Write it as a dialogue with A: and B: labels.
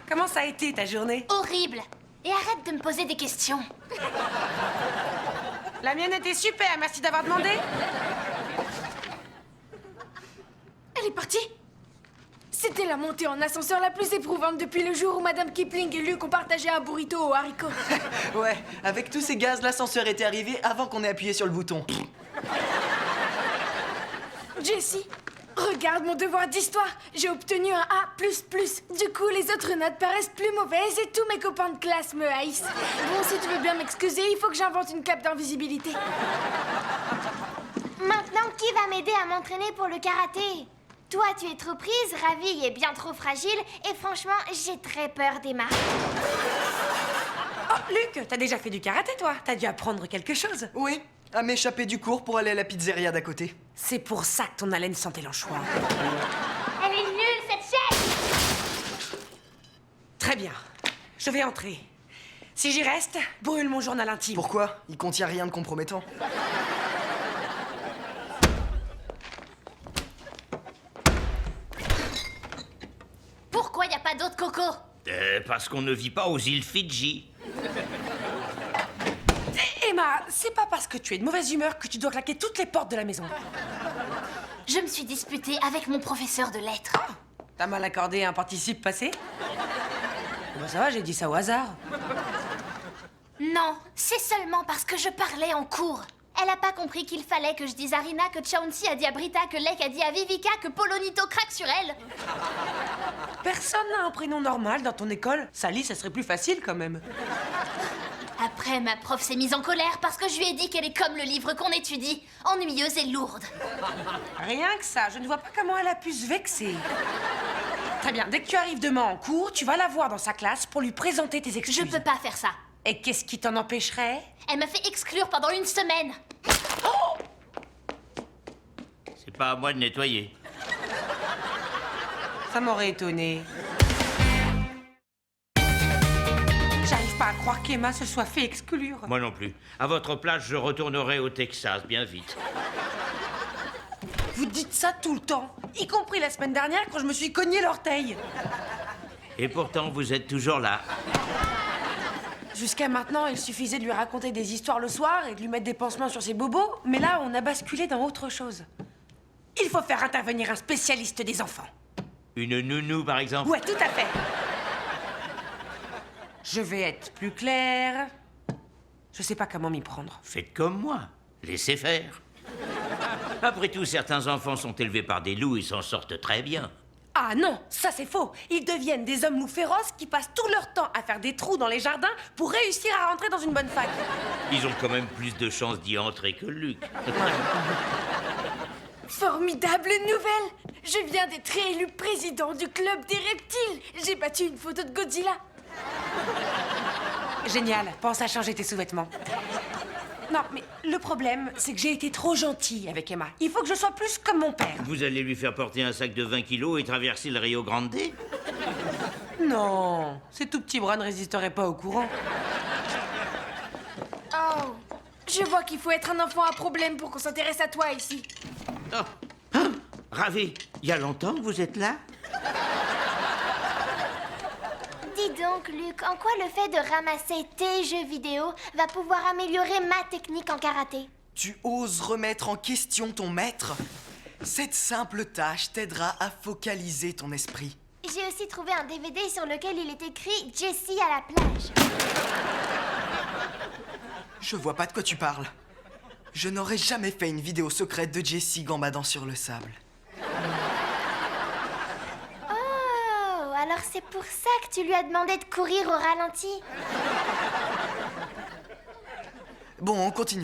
A: comment ça a été ta journée?
B: Horrible. Et arrête de me poser des questions.
A: La mienne était super, merci d'avoir demandé.
C: Elle est partie. C'était la montée en ascenseur la plus éprouvante depuis le jour où Madame Kipling et Luc ont partagé un burrito aux haricots.
D: Ouais, avec tous ces gaz, l'ascenseur était arrivé avant qu'on ait appuyé sur le bouton.
C: Jessie, regarde mon devoir d'histoire. J'ai obtenu un A++. Du coup, les autres notes paraissent plus mauvaises et tous mes copains de classe me haïssent. Bon, si tu veux bien m'excuser, il faut que j'invente une cape d'invisibilité.
B: Maintenant, qui va m'aider à m'entraîner pour le karaté? Toi, tu es trop prise, Ravi est bien trop fragile, et franchement, j'ai très peur d'Emma.
A: Oh, Luc, t'as déjà fait du karaté, toi? T'as dû apprendre quelque chose.
D: Oui, à m'échapper du cours pour aller à la pizzeria d'à côté.
A: C'est pour ça que ton haleine sentait l'anchois.
B: Elle est nulle, cette chaise!
A: Très bien, je vais entrer. Si j'y reste, brûle mon journal intime.
D: Pourquoi? Il contient rien de compromettant.
B: Pourquoi y a pas d'autres Coco?
E: Parce qu'on ne vit pas aux îles Fidji.
A: Emma, c'est pas parce que tu es de mauvaise humeur que tu dois claquer toutes les portes de la maison.
B: Je me suis disputée avec mon professeur de lettres.
A: T'as mal accordé un participe passé? Bah ça va, j'ai dit ça au hasard.
B: Non, c'est seulement parce que je parlais en cours. Elle a pas compris qu'il fallait que je dise à Rina, que Chauncey a dit à Brita, que Lek a dit à Vivica, que Polonito craque sur elle.
A: Personne n'a un prénom normal dans ton école. Sally, ça serait plus facile quand même.
B: Après, ma prof s'est mise en colère parce que je lui ai dit qu'elle est comme le livre qu'on étudie, ennuyeuse et lourde.
A: Rien que ça, je ne vois pas comment elle a pu se vexer. Très bien, dès que tu arrives demain en cours, tu vas la voir dans sa classe pour lui présenter tes excuses.
B: Je peux pas faire ça.
A: Et qu'est-ce qui t'en empêcherait?
B: Elle m'a fait exclure pendant une semaine.
E: C'est pas à moi de nettoyer.
A: Ça m'aurait étonné. J'arrive pas à croire qu'Emma se soit fait exclure.
E: Moi non plus. À votre place, je retournerai au Texas bien vite.
A: Vous dites ça tout le temps, y compris la semaine dernière quand je me suis cogné l'orteil.
E: Et pourtant, vous êtes toujours là.
A: Jusqu'à maintenant, il suffisait de lui raconter des histoires le soir et de lui mettre des pansements sur ses bobos, mais là, on a basculé dans autre chose. Il faut faire intervenir un spécialiste des enfants.
E: Une nounou, par exemple.
A: Ouais, tout à fait. Je vais être plus claire. Je sais pas comment m'y prendre.
E: Faites comme moi. Laissez faire. Après tout, certains enfants sont élevés par des loups et s'en sortent très bien.
A: Ah non, ça c'est faux. Ils deviennent des hommes loups féroces qui passent tout leur temps à faire des trous dans les jardins pour réussir à rentrer dans une bonne fac.
E: Ils ont quand même plus de chances d'y entrer que Luc.
C: Formidable nouvelle! Je viens d'être élu président du club des reptiles. J'ai battu une photo de Godzilla.
A: Génial, pense à changer tes sous-vêtements. Non, mais le problème, c'est que j'ai été trop gentille avec Emma. Il faut que je sois plus comme mon père.
E: Vous allez lui faire porter un sac de 20 kilos et traverser le Rio Grande?
A: Non, ces tout petits bras ne résisteraient pas au courant.
C: Oh, je vois qu'il faut être un enfant à problème pour qu'on s'intéresse à toi ici.
E: Oh. Ah, Ravi, il y a longtemps que vous êtes là?
B: Dis donc, Luc, en quoi le fait de ramasser tes jeux vidéo va pouvoir améliorer ma technique en karaté?
D: Tu oses remettre en question ton maître? Cette simple tâche t'aidera à focaliser ton esprit.
B: J'ai aussi trouvé un DVD sur lequel il est écrit « Jessie à la plage ».
D: Je vois pas de quoi tu parles. Je n'aurais jamais fait une vidéo secrète de Jessie gambadant sur le sable.
B: Oh, alors c'est pour ça que tu lui as demandé de courir au ralenti.
D: Bon, on continue.